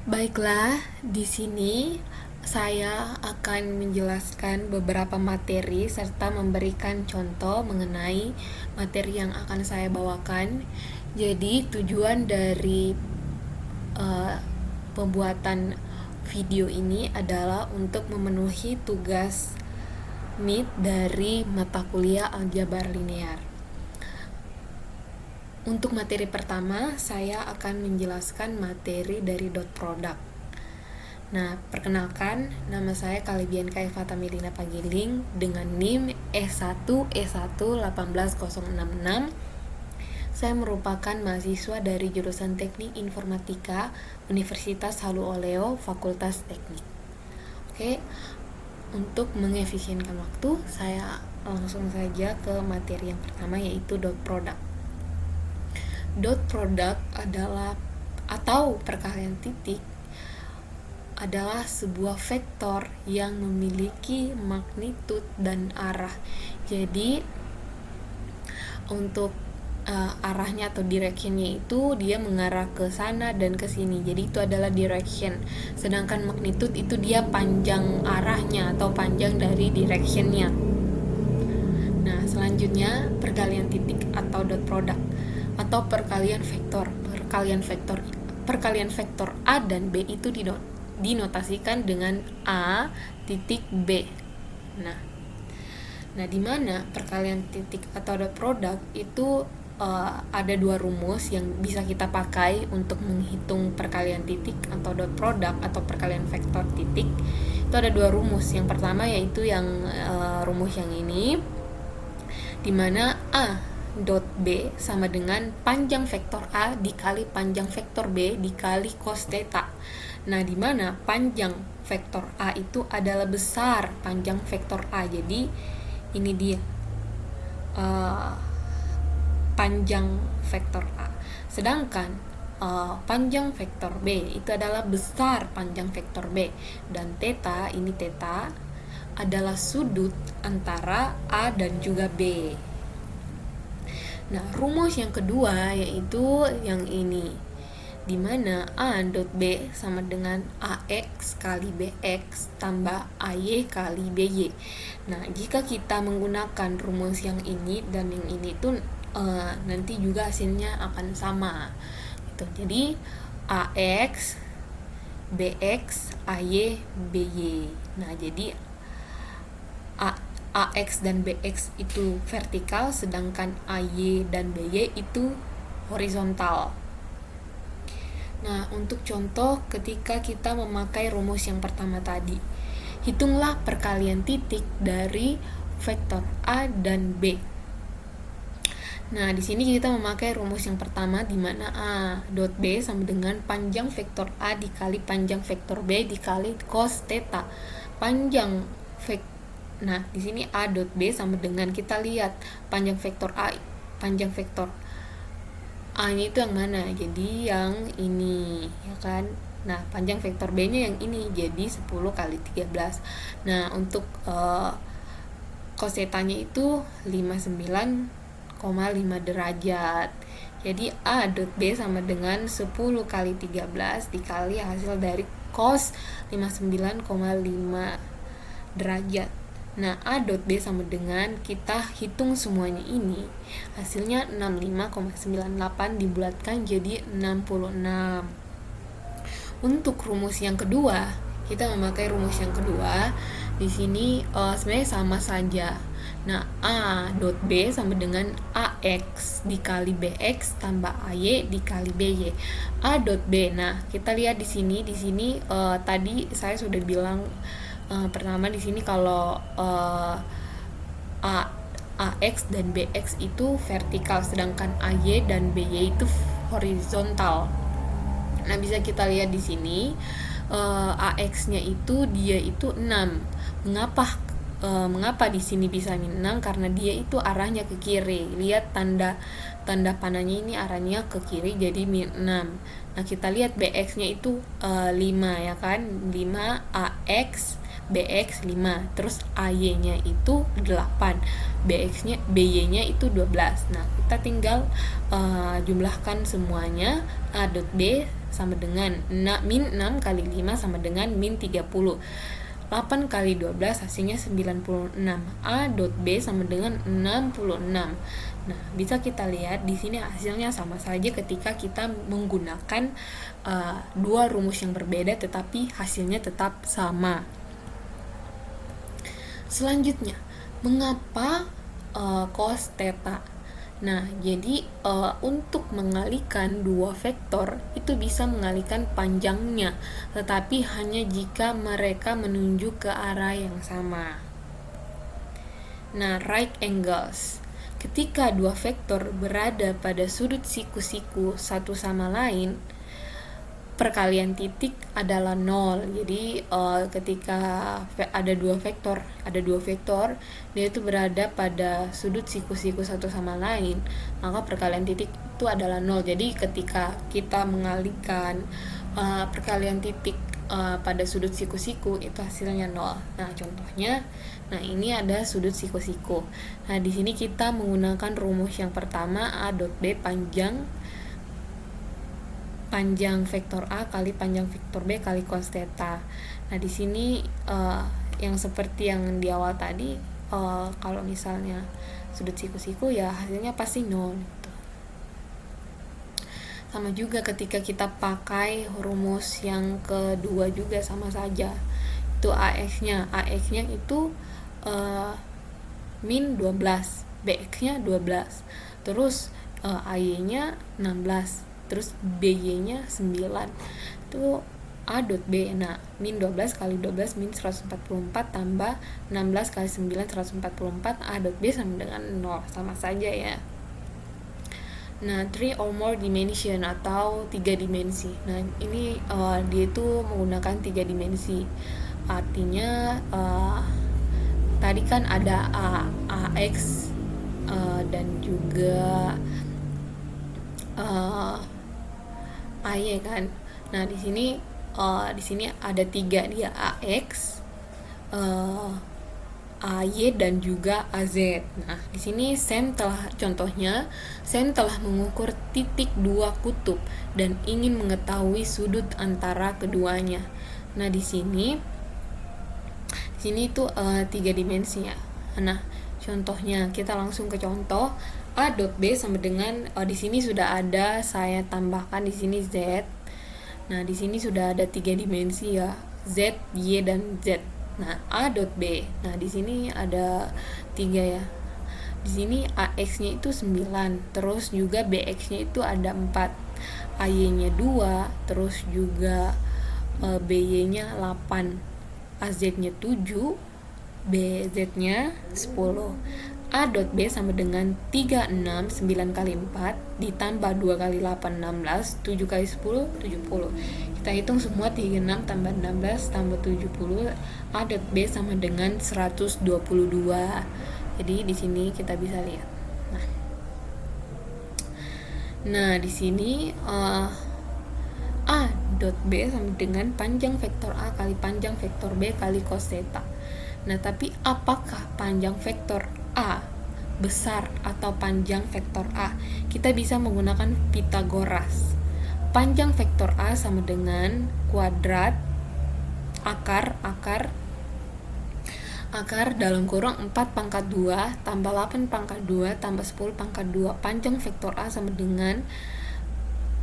Baiklah, di sini saya akan menjelaskan beberapa materi serta memberikan contoh mengenai materi yang akan saya bawakan. Jadi, tujuan dari eh, pembuatan video ini adalah untuk memenuhi tugas MIT dari mata kuliah aljabar linear. Untuk materi pertama, saya akan menjelaskan materi dari dot product. Nah, perkenalkan, nama saya Kalibianka Eva Tamilina Pagiling dengan NIM E1E1 18066. Saya merupakan mahasiswa dari jurusan Teknik Informatika Universitas Halu Oleo, Fakultas Teknik. Oke, untuk mengefisienkan waktu, saya langsung saja ke materi yang pertama, yaitu dot product. Dot product adalah atau perkalian titik adalah sebuah vektor yang memiliki magnitud dan arah. Jadi untuk arahnya atau directionnya itu dia mengarah ke sana dan ke sini. Jadi itu adalah direction. Sedangkan magnitud itu dia panjang arahnya atau panjang dari directionnya. Nah, selanjutnya perkalian titik atau dot product atau perkalian vektor. Perkalian vektor A dan B itu dinotasikan dengan A titik B. Nah, di mana perkalian titik atau dot product itu ada dua rumus yang bisa kita pakai untuk menghitung perkalian titik atau dot product atau perkalian vektor titik. Itu ada dua rumus. Yang pertama yaitu yang rumus yang ini, di mana A dot B sama dengan panjang vektor A dikali panjang vektor B dikali cos theta. Nah, di mana panjang vektor A itu adalah besar panjang vektor A. Jadi ini dia panjang vektor A. Sedangkan panjang vektor B itu adalah besar panjang vektor B, dan theta adalah sudut antara A dan juga B. Nah, rumus yang kedua yaitu yang ini, di mana A dot B sama dengan AX kali BX tambah AY kali BY. Nah, jika kita menggunakan rumus yang ini dan yang ini tuh nanti juga hasilnya akan sama gitu. Jadi AX BX AY BY. Nah, jadi AX dan BX itu vertikal, sedangkan AY dan BY itu horizontal. Nah, untuk contoh ketika kita memakai rumus yang pertama tadi, hitunglah perkalian titik dari vektor A dan B. Nah, di sini kita memakai rumus yang pertama, di mana A dot B sama dengan panjang vektor A dikali panjang vektor B dikali cos theta. Nah, di sini A dot B sama dengan, kita lihat panjang vektor A nya itu yang mana? Jadi yang ini, ya kan? Nah, panjang vektor B-nya yang ini, jadi 10 kali 13. Nah, untuk cos theta-nya itu 59,5 derajat. Jadi A dot B sama dengan 10 kali 13 dikali hasil dari cos 59,5 derajat. Nah, A dot B sama dengan, kita hitung semuanya ini, hasilnya 65,98 dibulatkan jadi 66. Untuk rumus yang kedua, kita memakai rumus yang kedua. Di sini sebenarnya sama saja. Nah, A dot B sama dengan AX dikali BX tambah AY dikali BY. A dot B. Nah, kita lihat di sini tadi saya sudah bilang pertama di sini kalau AX dan BX itu vertikal, sedangkan AY dan BY itu horizontal. Nah, bisa kita lihat di sini AX-nya itu dia itu 6. Mengapa di sini bisa 6? Karena dia itu arahnya ke kiri. Lihat tanda panahnya ini arahnya ke kiri, jadi 6. Nah, kita lihat BX-nya itu 5, ya kan? 5 AX BX 5, terus AY-nya itu 8, BY-nya itu 12. Nah, kita tinggal jumlahkan semuanya. A dot B sama dengan min 6 kali 5 sama dengan min 30. 8 kali 12 hasilnya 96. A dot B sama dengan 66. Nah, bisa kita lihat di sini hasilnya sama saja ketika kita menggunakan dua rumus yang berbeda tetapi hasilnya tetap sama. Selanjutnya, mengapa cos theta? Nah, jadi untuk mengalihkan dua vektor itu bisa mengalihkan panjangnya, tetapi hanya jika mereka menunjuk ke arah yang sama. Nah, right angles. Ketika dua vektor berada pada sudut siku-siku satu sama lain, perkalian titik adalah 0. Jadi ketika ada dua vektor, dia itu berada pada sudut siku-siku satu sama lain, maka perkalian titik itu adalah 0. Jadi ketika kita mengalihkan perkalian titik pada sudut siku-siku itu hasilnya 0. Nah, contohnya, ini ada sudut siku-siku. Nah, di sini kita menggunakan rumus yang pertama, A dot B panjang vektor A kali panjang vektor B kali cos theta. Nah, di sini yang seperti yang di awal tadi, kalau misalnya sudut siku-siku ya hasilnya pasti 0 gitu. Sama juga ketika kita pakai rumus yang kedua juga sama saja. Itu AX-nya itu min 12, BX-nya 12. Terus AY-nya 16. Terus BY-nya 9. Itu A dot B. Nah, min 12 kali 12 min 144 tambah 16 kali 9 144. A dot B sama dengan 0. Sama saja ya. Nah, 3 or more dimension atau 3 dimensi. Nah, ini dia itu menggunakan 3 dimensi. Artinya tadi kan ada AX dan juga AY kan. Nah, di sini ada 3 dia, AX, AY dan juga AZ. Nah, di sini Sam telah mengukur titik dua kutub dan ingin mengetahui sudut antara keduanya. Nah, di sini itu 3 dimensi ya. Nah, contohnya kita langsung ke contoh. A dot B sama dengan di sini sudah ada, saya tambahkan di sini Z. Nah, di sini sudah ada 3 dimensi ya, Z, Y dan Z. Nah, A dot B. Nah, di sini ada 3 ya. Di sini AX-nya itu 9, terus juga BX-nya itu ada 4. AY-nya 2, terus juga BY-nya 8. AZ-nya 7, BZ-nya 10. A dot B sama dengan 36, 9 kali 4 ditambah 2 kali 8, 16, 7 kali 10, 70. Kita hitung semua, 36 tambah 16 tambah 70. A dot B sama dengan 122. Jadi di sini kita bisa lihat. Nah, di sini A dot B sama dengan panjang vektor A kali panjang vektor B kali cos theta. Nah, tapi apakah panjang vektor A besar atau panjang vektor A? Kita bisa menggunakan Pythagoras. Panjang vektor A sama dengan kuadrat akar dalam kurung 4 pangkat 2 tambah 8 pangkat 2 tambah 10 pangkat 2. Panjang vektor A sama dengan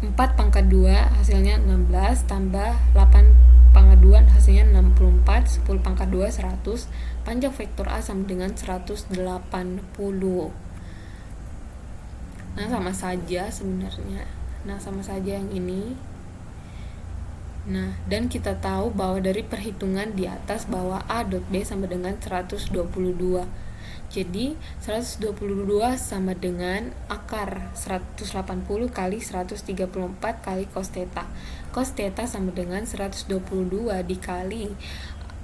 4 pangkat 2 hasilnya 16 tambah 8 pangkat 2 hasilnya 64, 10 pangkat 2 100. Panjang vektor A sama dengan 180. Nah, sama saja sebenarnya. Nah, sama saja yang ini. Nah, dan kita tahu bahwa dari perhitungan di atas bahwa A dot B sama dengan 122. Jadi 122 sama dengan akar 180 kali 134 kali cos theta. Cos theta sama dengan 122 dikali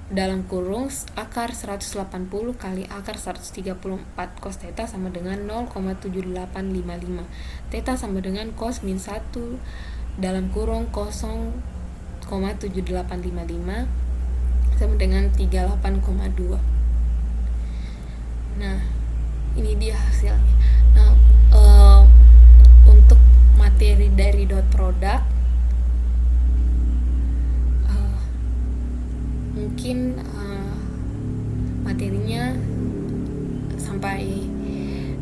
dalam kurung akar 180 kali akar 134. Cos theta sama dengan 0,7855. Theta sama dengan cos min 1 dalam kurung 0,7855 sama dengan 38,2. Nah, ini dia hasilnya. Nah, untuk materi dari dot product mungkin materinya sampai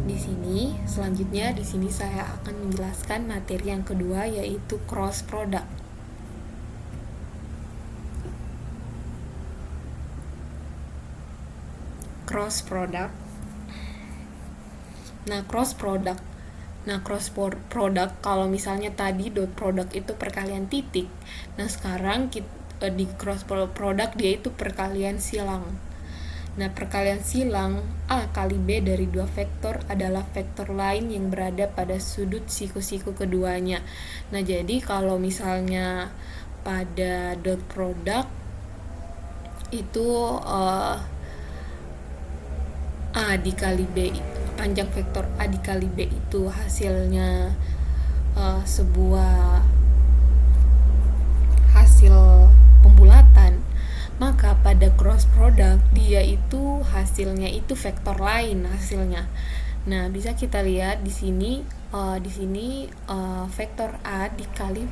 di sini. Selanjutnya di sini saya akan menjelaskan materi yang kedua, yaitu cross product. Cross product. Nah, cross product kalau misalnya tadi dot product itu perkalian titik. Nah, sekarang di cross product dia itu perkalian silang. Nah, perkalian silang A kali B dari dua vektor adalah vektor lain yang berada pada sudut siku-siku keduanya. Nah, jadi kalau misalnya pada dot product itu A dikali B, panjang vektor A dikali B itu hasilnya sebuah hasil pembulatan, maka pada cross product dia itu hasilnya itu vektor lain hasilnya. Nah, bisa kita lihat di sini vektor A dikali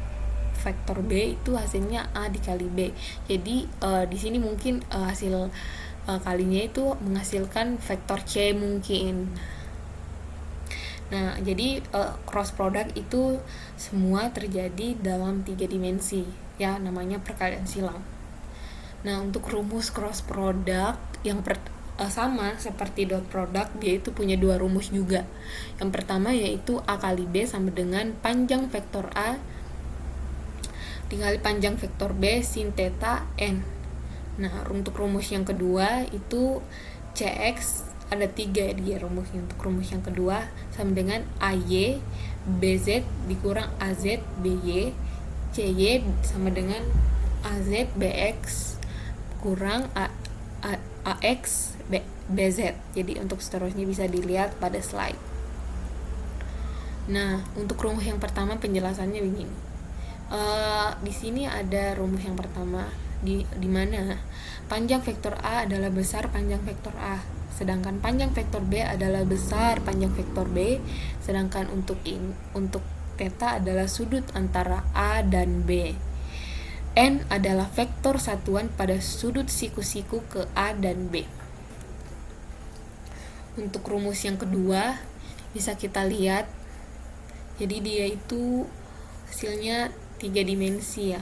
vektor B itu hasilnya A dikali B. Jadi di sini mungkin hasil kalinya itu menghasilkan vektor C mungkin. Nah, jadi cross product itu semua terjadi dalam 3 dimensi, ya, namanya perkalian silang. Nah, untuk rumus cross product yang sama seperti dot product, dia itu punya dua rumus juga. Yang pertama yaitu A kali B sama dengan panjang vektor A dikali panjang vektor B sin theta n. Nah, untuk rumus yang kedua itu CX ada 3 dia rumusnya. Untuk rumus yang kedua sama dengan AY BZ dikurang AZ BY, CY sama dengan AZ BX kurang AX BZ. Jadi untuk seterusnya bisa dilihat pada slide. Nah, untuk rumus yang pertama penjelasannya begini. Di sini ada rumus yang pertama di mana panjang vektor A adalah besar panjang vektor A, sedangkan panjang vektor B adalah besar panjang vektor B, sedangkan untuk theta adalah sudut antara A dan B. N adalah vektor satuan pada sudut siku-siku ke A dan B. Untuk rumus yang kedua bisa kita lihat, jadi dia itu hasilnya 3 dimensi, ya.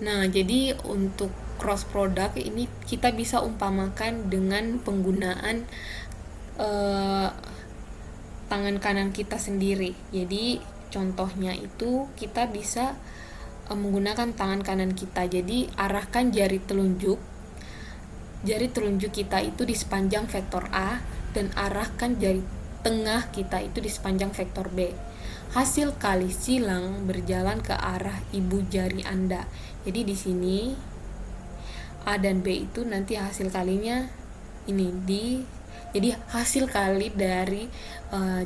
Nah, jadi untuk cross product ini kita bisa umpamakan dengan penggunaan tangan kanan kita sendiri. Jadi contohnya itu kita bisa menggunakan tangan kanan kita. Jadi arahkan jari telunjuk kita itu di sepanjang vektor A dan arahkan jari tengah kita itu di sepanjang vektor B. Hasil kali silang berjalan ke arah ibu jari Anda. Jadi di sini A dan B itu nanti hasil kalinya ini jadi hasil kali dari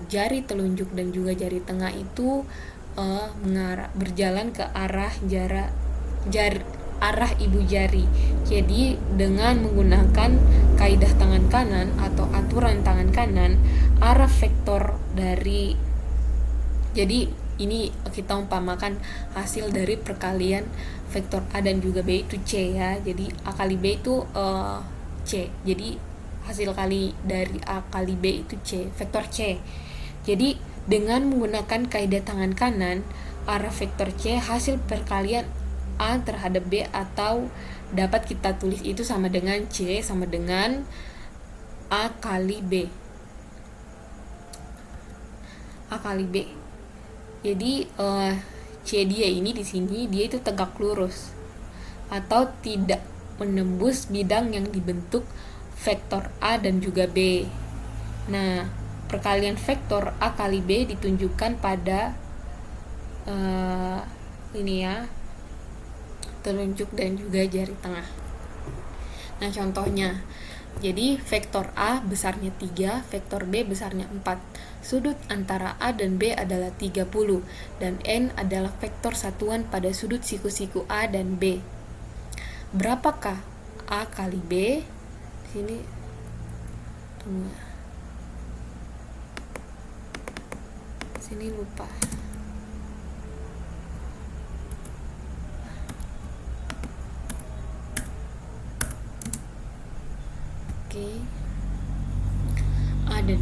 jari telunjuk dan juga jari tengah itu berjalan ke arah arah ibu jari. Jadi dengan menggunakan kaidah tangan kanan atau aturan tangan kanan, arah vektor dari, jadi ini kita umpamakan hasil dari perkalian vektor A dan juga B itu C, ya. Jadi A kali B itu C. Jadi hasil kali dari A kali B itu C, vektor C. Jadi dengan menggunakan kaidah tangan kanan, arah vektor C hasil perkalian A terhadap B, atau dapat kita tulis itu sama dengan C sama dengan A kali B. A kali B. Jadi C dia ini di sini dia itu tegak lurus atau tidak menembus bidang yang dibentuk vektor A dan juga B. Nah, perkalian vektor A kali B ditunjukkan pada ini, ya, telunjuk dan juga jari tengah. Nah, contohnya, jadi vektor A besarnya 3, vektor B besarnya 4. Sudut antara A dan B adalah 30 dan N adalah vektor satuan pada sudut siku-siku A dan B. Berapakah A kali B? Di sini sini lupa.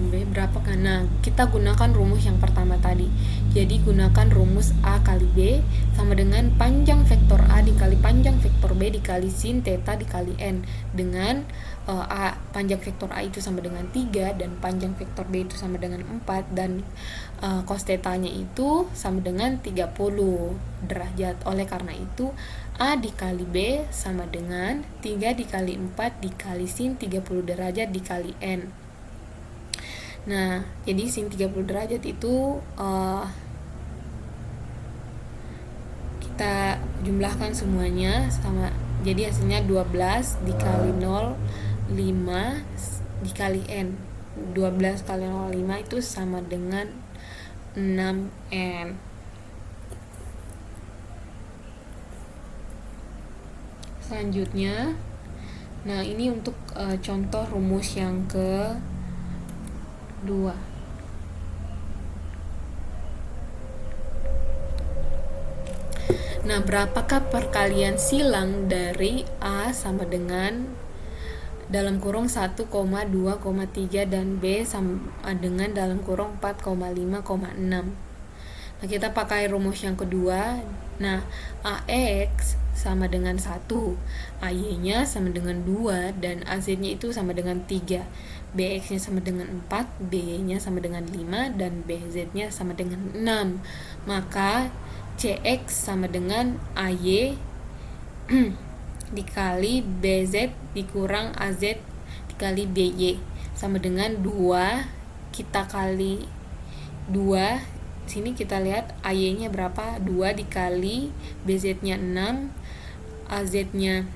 B berapa kan? Nah, kita gunakan rumus yang pertama tadi. Jadi gunakan rumus A kali B sama dengan panjang vektor A dikali panjang vektor B dikali sin theta dikali N, dengan panjang vektor A itu sama dengan 3 dan panjang vektor B itu sama dengan 4, dan cos theta-nya itu sama dengan 30 derajat. Oleh karena itu A dikali B sama dengan 3 dikali 4 dikali sin 30 derajat dikali N. Nah, jadi sin 30 derajat itu kita jumlahkan semuanya sama, jadi hasilnya 12 dikali 0, 5 dikali N. 12 kali 0, 5 itu sama dengan 6N. Selanjutnya, nah ini untuk contoh rumus yang kedua. Nah, berapakah perkalian silang dari A sama dengan dalam kurung 1, 2,3 dan B sama dengan dalam kurung 4,5,6. Nah, kita pakai rumus yang kedua. Nah, AX sama dengan 1, AY-nya sama dengan 2, dan AZ-nya itu sama dengan 3. BX-nya sama dengan 4, BY-nya sama dengan 5, dan BZ-nya sama dengan 6. Maka CX sama dengan AY dikali BZ dikurang AZ dikali BY sama dengan 2. Kita kali 2, sini kita lihat AY-nya berapa, 2 dikali BZ-nya 6, AZ-nya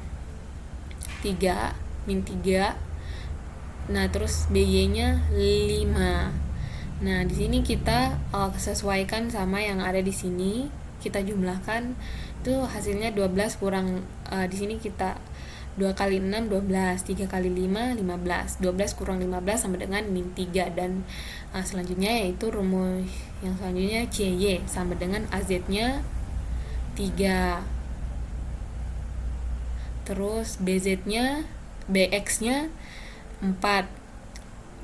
3, min 3. Nah, terus BY-nya 5. Nah, di sini kita sesuaikan sama yang ada di sini. Kita jumlahkan, itu hasilnya 12 kurang di sini kita 2 kali 6 12, 3 kali 5 15. 12 kurang 15 sama dengan min 3, dan selanjutnya yaitu rumus yang selanjutnya CY sama dengan AZ-nya 3. Terus BZ-nya BX-nya 4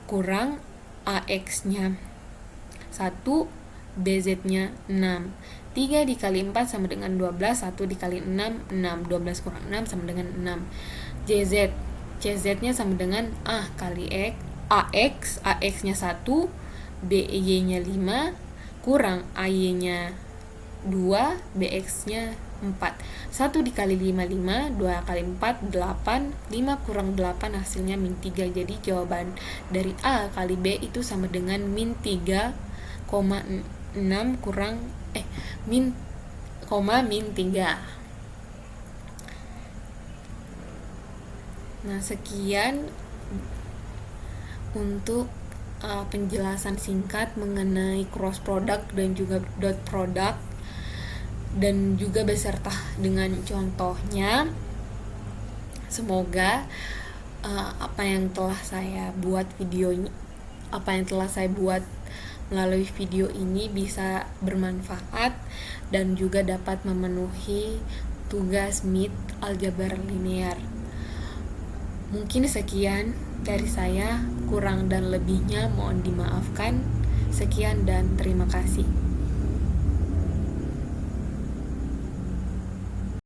kurang AX-nya 1, BZ-nya 6. 3 dikali 4 sama dengan 12, 1 dikali 6, 6. 12 kurang 6 sama dengan 6. CZ-nya sama dengan A kali X, AX-nya 1, BY-nya 5, kurang AY-nya 2, BX-nya 4. 1 dikali 5, 5, 2 kali 4, 8, 5 kurang 8 hasilnya min 3. Jadi jawaban dari A kali B itu sama dengan min 3,6 kurang min 3. Nah, sekian untuk penjelasan singkat mengenai cross product dan juga dot product, dan juga beserta dengan contohnya. Semoga apa yang telah saya buat melalui video ini bisa bermanfaat dan juga dapat memenuhi tugas MIT aljabar linear. Mungkin sekian dari saya, kurang dan lebihnya mohon dimaafkan. Sekian dan terima kasih.